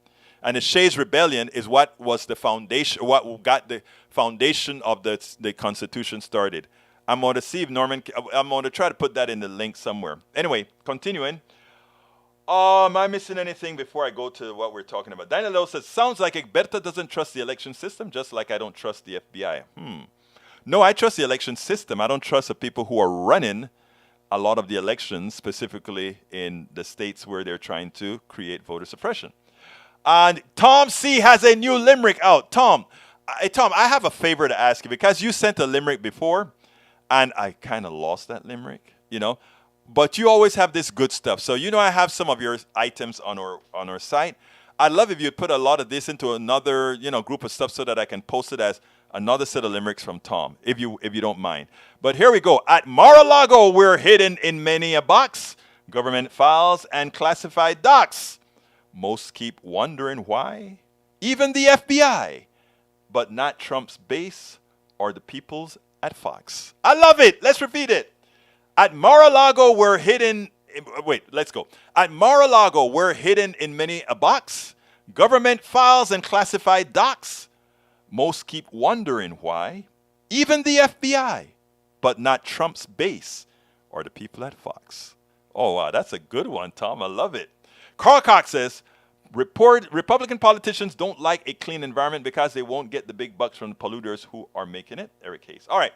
And the Shays Rebellion is what was the foundation, what got the foundation of the Constitution started. I'm going to see if I'm going to try to put that in the link somewhere. Anyway, continuing. Am I missing anything before I go to what we're talking about? Daniel Lowe says, sounds like Egberto doesn't trust the election system, just like I don't trust the FBI. No, I trust the election system. I don't trust the people who are running a lot of the elections, specifically in the states where they're trying to create voter suppression. And Tom C. has a new limerick out. Tom, I have a favor to ask you, because you sent a limerick before. And I kind of lost that limerick, But you always have this good stuff. So, I have some of your items on our site. I'd love if you'd put a lot of this into another, group of stuff, so that I can post it as another set of limericks from Tom, if you don't mind. But here we go. At Mar-a-Lago, we're hidden in many a box. Government files and classified docs. Most keep wondering why. Even the FBI. But not Trump's base or the people's at Fox. I love it. Let's repeat it. At Mar-a-Lago, we're hidden. Let's go. At Mar-a-Lago, we're hidden in many a box. Government files and classified docs. Most keep wondering why. Even the FBI, but not Trump's base or the people at Fox. Oh, wow. That's a good one, Tom. I love it. Carl Cox says, Republican politicians don't like a clean environment because they won't get the big bucks from the polluters who are making it. Eric Hayes. All right.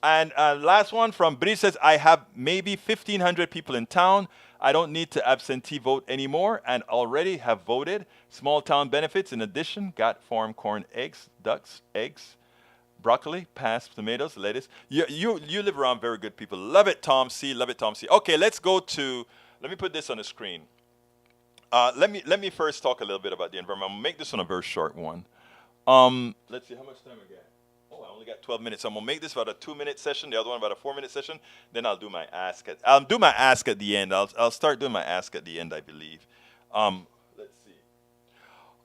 And last one from Bree says, I have maybe 1,500 people in town. I don't need to absentee vote anymore and already have voted. Small town benefits. In addition, got farm corn, eggs, ducks, eggs, broccoli, pass, tomatoes, lettuce. You live around very good people. Love it, Tom C. Love it, Tom C. Okay, let me put this on the screen. Let me first talk a little bit about the environment. I'm going to make this one a very short one. Let's see, how much time I got? Oh, I only got 12 minutes. I'm going to make this about a 2-minute session, the other one about a 4-minute session. Then I'll do my ask. I'll do my ask at the end. I'll start doing my ask at the end, I believe. Let's see.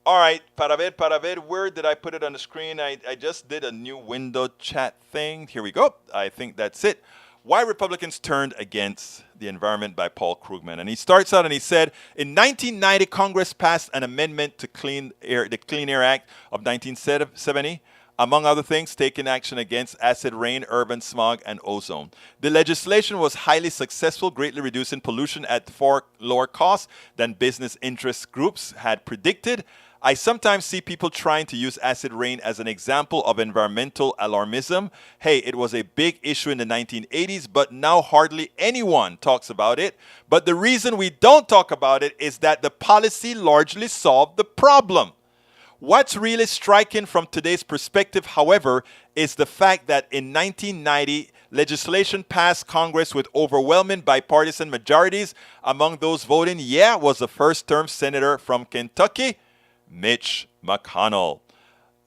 All right, para ver, where did I put it on the screen? I just did a new window chat thing. Here we go. I think that's it. Why Republicans Turned Against the Environment by Paul Krugman. And he starts out and he said, in 1990, Congress passed an amendment to the Clean Air Act of 1970, among other things, taking action against acid rain, urban smog, and ozone. The legislation was highly successful, greatly reducing pollution at far lower costs than business interest groups had predicted. I sometimes see people trying to use acid rain as an example of environmental alarmism. Hey, it was a big issue in the 1980s, but now hardly anyone talks about it. But the reason we don't talk about it is that the policy largely solved the problem. What's really striking from today's perspective, however, is the fact that in 1990, legislation passed Congress with overwhelming bipartisan majorities. Among those voting, was the first-term senator from Kentucky, Mitch McConnell.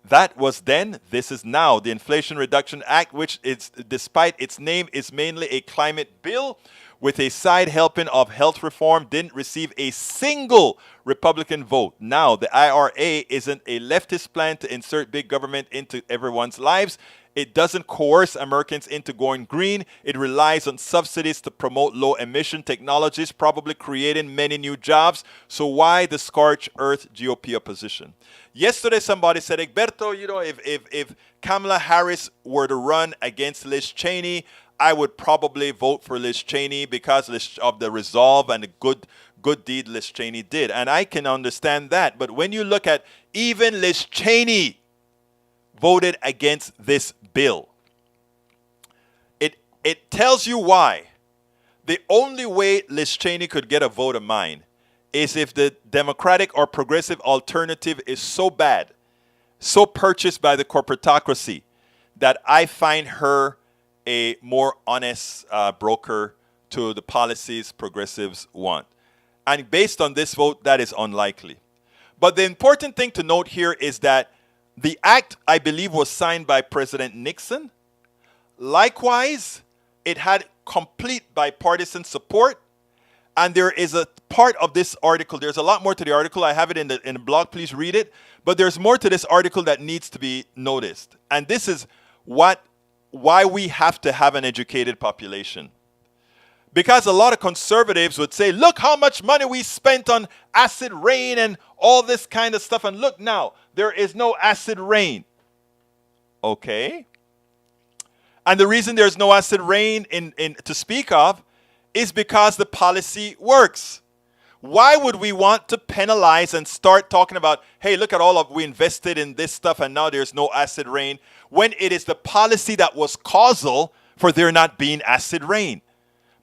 That was then, this is now. The Inflation Reduction Act, which is, despite its name, is mainly a climate bill with a side helping of health reform, didn't receive a single Republican vote. Now, the IRA isn't a leftist plan to insert big government into everyone's lives. It doesn't coerce Americans into going green. It relies on subsidies to promote low-emission technologies, probably creating many new jobs. So why the scorched earth GOP opposition? Yesterday, somebody said, Egberto, if Kamala Harris were to run against Liz Cheney, I would probably vote for Liz Cheney because of the resolve and the good deed Liz Cheney did. And I can understand that. But when you look at even Liz Cheney voted against this bill, it tells you why. The only way Liz Cheney could get a vote of mine is if the Democratic or progressive alternative is so bad, so purchased by the corporatocracy, that I find her a more honest broker to the policies progressives want. And based on this vote, that is unlikely. But the important thing to note here is that the act, I believe, was signed by President Nixon. Likewise, it had complete bipartisan support. And there is a part of this article, there's a lot more to the article. I have it in the blog, please read it. But there's more to this article that needs to be noticed. And this is why we have to have an educated population. Because a lot of conservatives would say, look how much money we spent on acid rain and all this kind of stuff. And look now, there is no acid rain. Okay. And the reason there's no acid rain to speak of is because the policy works. Why would we want to penalize and start talking about, hey, look at all of we invested in this stuff and now there's no acid rain, when it is the policy that was causal for there not being acid rain?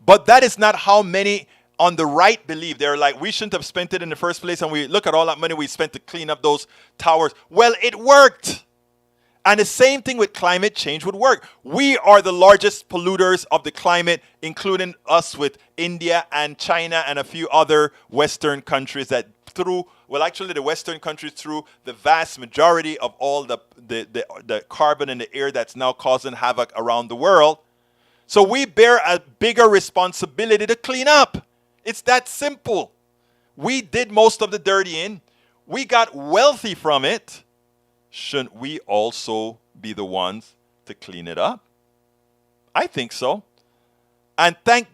But that is not how many on the right believe. They're like, we shouldn't have spent it in the first place, and we look at all that money we spent to clean up those towers. Well, it worked. And the same thing with climate change would work. We are the largest polluters of the climate, including us with India and China and a few other Western countries that the Western countries threw the vast majority of all the carbon in the air that's now causing havoc around the world. So we bear a bigger responsibility to clean up. It's that simple. We did most of the dirtying. We got wealthy from it. Shouldn't we also be the ones to clean it up? I think so. And thank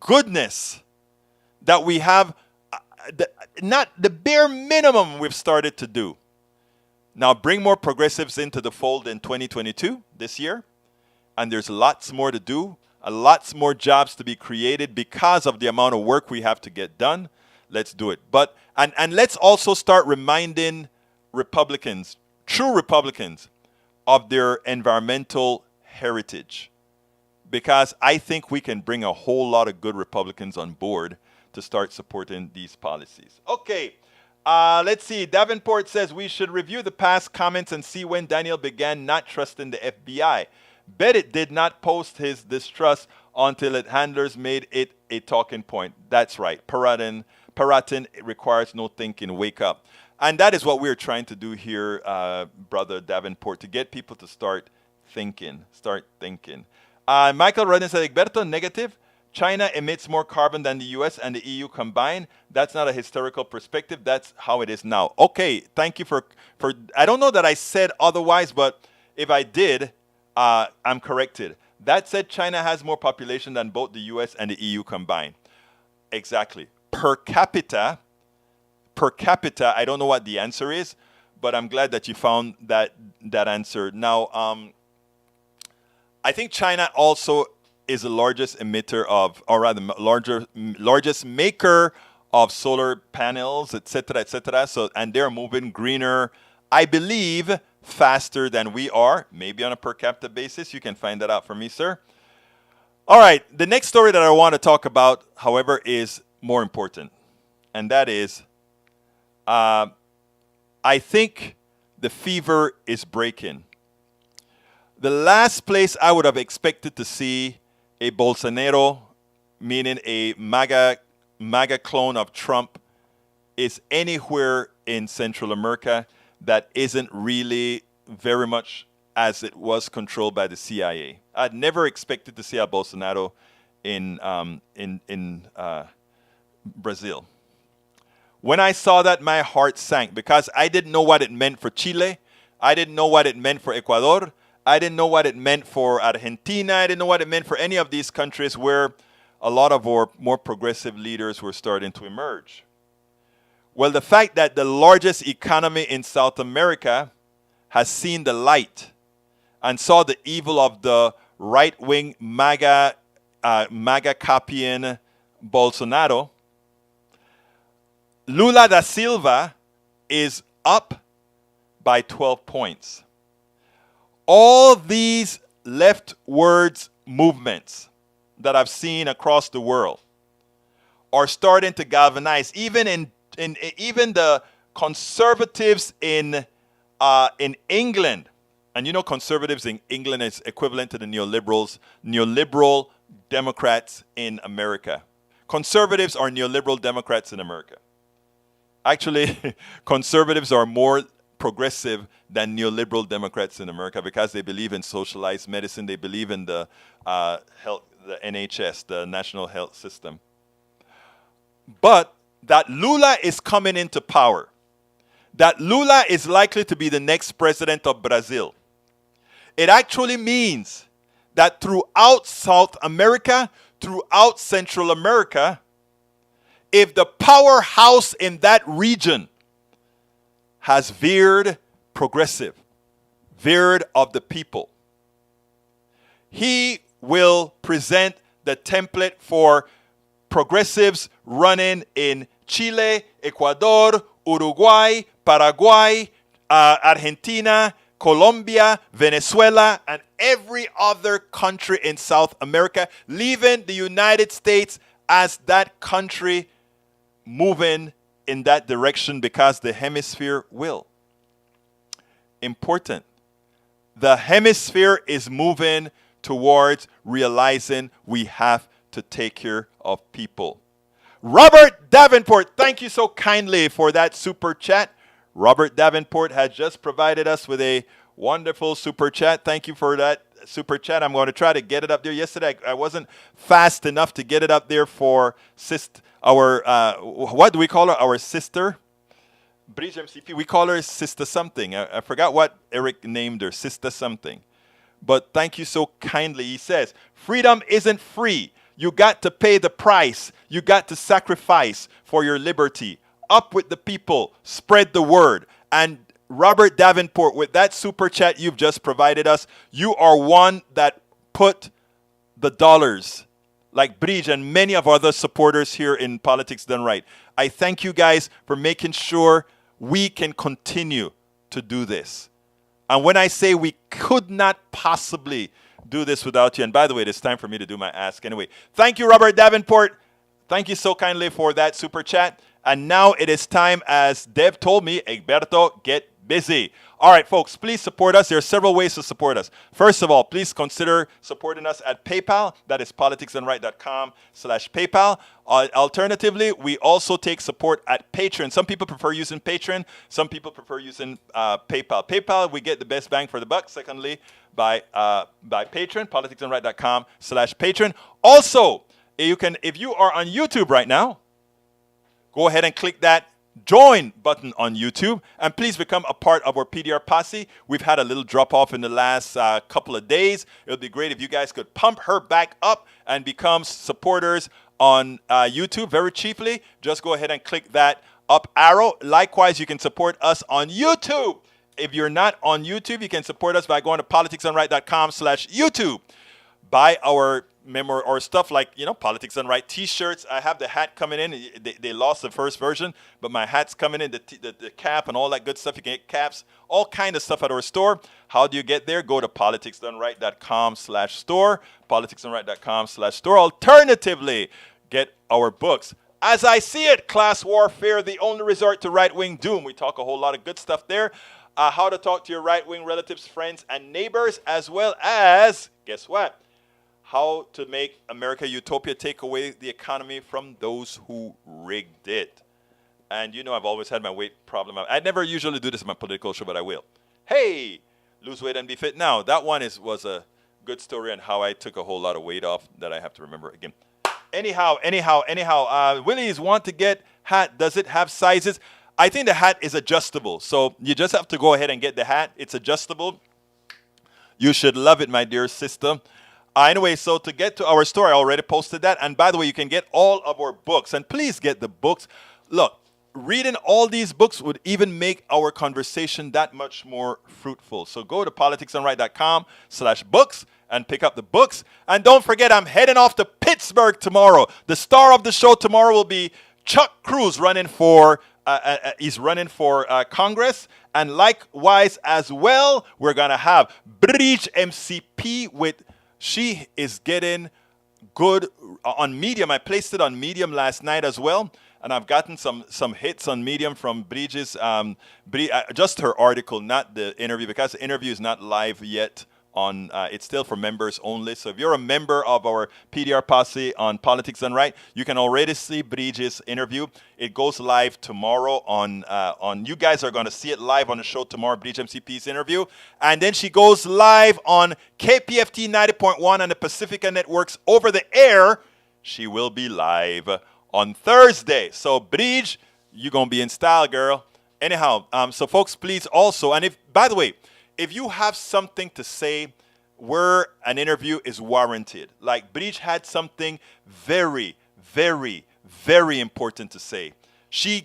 goodness that we have not the bare minimum we've started to do. Now bring more progressives into the fold in 2022, this year. And there's lots more to do, lots more jobs to be created because of the amount of work we have to get done. Let's do it. But and let's also start reminding Republicans, true Republicans, of their environmental heritage. Because I think we can bring a whole lot of good Republicans on board to start supporting these policies. Okay, let's see. Davenport says we should review the past comments and see when Daniel began not trusting the FBI. Bet it did not post his distrust until its handlers made it a talking point. That's right. Paratin requires no thinking. Wake up. And that is what we're trying to do here, Brother Davenport, to get people to start thinking. Michael Rodden said, Egberto, negative. China emits more carbon than the US and the EU combined. That's not a historical perspective. That's how it is now. Okay, thank you for I don't know that I said otherwise, but if I did, I'm corrected. That said, China has more population than both the US and the EU combined. Exactly. Per capita, I don't know what the answer is, but I'm glad that you found that answer. Now, I think China also is the largest emitter of, or rather, largest maker of solar panels, etc., etc. So, and they're moving greener, I believe, faster than we are. Maybe on a per capita basis. You can find that out for me, sir. All right. The next story that I want to talk about, however, is more important, and that is, I think the fever is breaking. The last place I would have expected to see a Bolsonaro, meaning a MAGA clone of Trump, is anywhere in Central America that isn't really very much as it was controlled by the CIA. I'd never expected to see a Bolsonaro in Brazil. When I saw that, my heart sank because I didn't know what it meant for Chile. I didn't know what it meant for Ecuador. I didn't know what it meant for Argentina. I didn't know what it meant for any of these countries where a lot of our more progressive leaders were starting to emerge. Well, the fact that the largest economy in South America has seen the light and saw the evil of the right-wing MAGA copying Bolsonaro, Lula da Silva is up by 12 points. All these leftwards movements that I've seen across the world are starting to galvanize. Even even the conservatives in England, and you know conservatives in England is equivalent to the neoliberal Democrats in America. Conservatives are neoliberal Democrats in America. Actually, conservatives are more progressive than neoliberal Democrats in America because they believe in socialized medicine. They believe in the health, the NHS, the National Health System. But that Lula is coming into power, that Lula is likely to be the next president of Brazil, it actually means that throughout South America, throughout Central America, if the powerhouse in that region has veered progressive, veered of the people, he will present the template for progressives running in Chile, Ecuador, Uruguay, Paraguay, Argentina, Colombia, Venezuela, and every other country in South America, leaving the United States as that country moving in that direction because the hemisphere will. Important. The hemisphere is moving towards realizing we have to take care of people. Robert Davenport, thank you so kindly for that super chat. Robert Davenport has just provided us with a wonderful super chat. Thank you for that super chat. I'm going to try to get it up there. Yesterday, I wasn't fast enough to get it up there for our, what do we call her? Our sister? Bridge MCP. We call her Sister something. I forgot what Eric named her, Sister something. But thank you so kindly. He says, freedom isn't free. You got to pay the price. You got to sacrifice for your liberty. Up with the people. Spread the word. And Robert Davenport, with that super chat you've just provided us, you are one that put the dollars, like Bridge and many of our other supporters here in Politics Done Right. I thank you guys for making sure we can continue to do this. And when I say we could not possibly do this without you, and by the way, it's time for me to do my ask anyway. Thank you, Robert Davenport. Thank you so kindly for that super chat. And now it is time, as Dev told me, Egberto, get busy. All right, folks, please support us. There are several ways to support us. First of all, please consider supporting us at PayPal. That is politicsdoneright.com/PayPal. Alternatively, we also take support at Patreon. Some people prefer using Patreon. Some people prefer using PayPal. PayPal, we get the best bang for the buck. Secondly, by Patreon, politicsdoneright.com/Patreon. Also, If you are on YouTube right now, go ahead and click that join button on YouTube, and please become a part of our PDR posse. We've had a little drop off in the last couple of days. It would be great if you guys could pump her back up and become supporters on YouTube very cheaply. Just go ahead and click that up arrow. Likewise, you can support us on YouTube. If you're not on YouTube, you can support us by going to politicsdoneright.com/YouTube. Buy our or stuff like, Politics Done Right t-shirts. I have the hat coming in. They lost the first version, but my hat's coming in, the cap and all that good stuff. You can get caps, all kind of stuff at our store. How do you get there? Go to politicsdoneright.com/store, politicsdoneright.com/store. Alternatively, get our books. As I See It, Class Warfare, the Only Resort to Right-Wing Doom. We talk a whole lot of good stuff there. How to talk to your right-wing relatives, friends, and neighbors, as well as, guess what? How to make America utopia, take away the economy from those who rigged it. And I've always had my weight problem. I never usually do this in my political show, but I will. Hey, lose weight and be fit now. That one was a good story on how I took a whole lot of weight off that I have to remember again. Anyhow. Willies want to get hat. Does it have sizes? I think the hat is adjustable. So you just have to go ahead and get the hat. It's adjustable. You should love it, my dear sister. Anyway, so to get to our store, I already posted that. And by the way, you can get all of our books. And please get the books. Look, reading all these books would even make our conversation that much more fruitful. So go to politicsdoneright.com/books and pick up the books. And don't forget, I'm heading off to Pittsburgh tomorrow. The star of the show tomorrow will be Chuck Cruz running for Congress. And likewise as well, we're going to have Bridge MCP with... She is getting good on Medium. I placed it on Medium last night as well. And I've gotten some hits on Medium from Bridges. Just her article, not the interview, because the interview is not live yet. It's still for members only. So if you're a member of our PDR posse on Politics Done Right, you can already see Bridges' interview. It goes live tomorrow on you guys are going to see it live on the show tomorrow, Bridge MCP's interview. And then she goes live on KPFT 90.1 and the Pacifica Networks over the air. She will be live on Thursday. So Bridge, you're going to be in style, girl. Anyhow, so folks, please also, and by the way, if you have something to say where an interview is warranted, like Bridge had something very, very, very important to say. She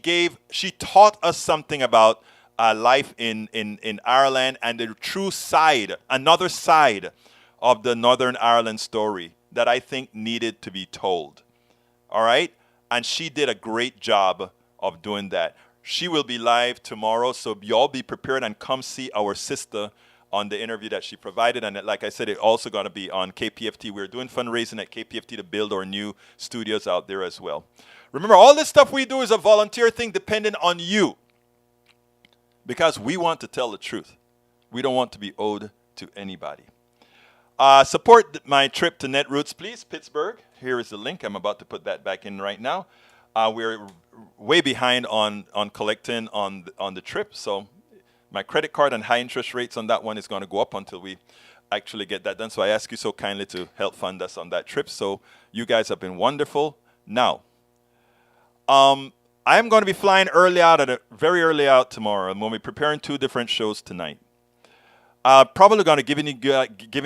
taught us something about life in Ireland and the true side, another side of the Northern Ireland story that I think needed to be told. All right? And she did a great job of doing that. She will be live tomorrow, so y'all be prepared and come see our sister on the interview that she provided. And like I said, it's also going to be on KPFT. We're doing fundraising at KPFT to build our new studios out there as well. Remember, all this stuff we do is a volunteer thing dependent on you, because we want to tell the truth. We don't want to be owed to anybody. Support my trip to Netroots, please, Pittsburgh. Here is the link. I'm about to put that back in right now. We're way behind on collecting on the trip, so my credit card and high interest rates on that one is going to go up until we actually get that done. So I ask you so kindly to help fund us on that trip. So you guys have been wonderful. Now, I am going to be flying very early out tomorrow. I'm going to be preparing 2 different shows tonight. Probably going to giving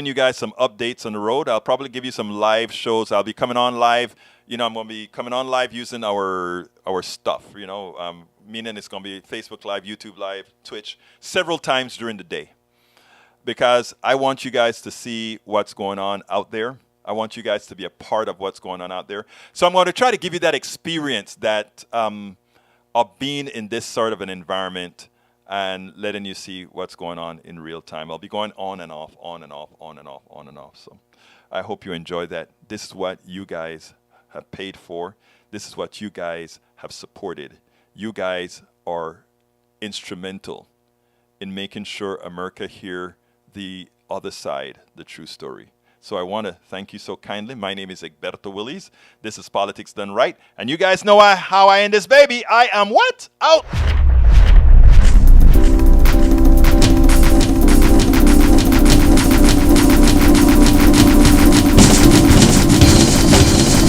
you guys some updates on the road. I'll probably give you some live shows. I'll be coming on live. I'm going to be coming on live using our stuff, meaning it's going to be Facebook Live, YouTube Live, Twitch, several times during the day. Because I want you guys to see what's going on out there. I want you guys to be a part of what's going on out there. So I'm going to try to give you that experience that of being in this sort of an environment and letting you see what's going on in real time. I'll be going on and off, on and off, on and off, on and off. So I hope you enjoy that. This is what you guys have paid for. This is what you guys have supported. You guys are instrumental in making sure America hear the other side, the true story. So I want to thank you so kindly. My name is Egberto Willies. This is Politics Done Right. And you guys know how I end this baby. I am what? Out!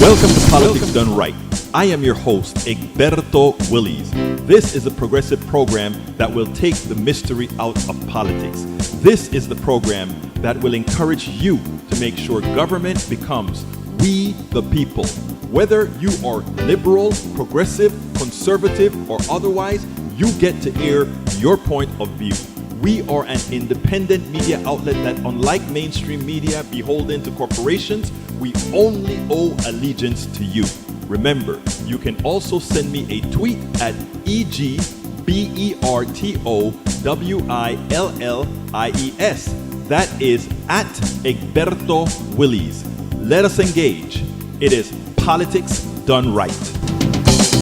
Welcome to Politics Done Right. I am your host, Egberto Willies. This is a progressive program that will take the mystery out of politics. This is the program that will encourage you to make sure government becomes we the people. Whether you are liberal, progressive, conservative, or otherwise, you get to air your point of view. We are an independent media outlet that, unlike mainstream media beholden to corporations, we only owe allegiance to you. Remember, you can also send me a tweet at EGBERTOWILLIES. That is at Egberto Willies. Let us engage. It is Politics Done Right.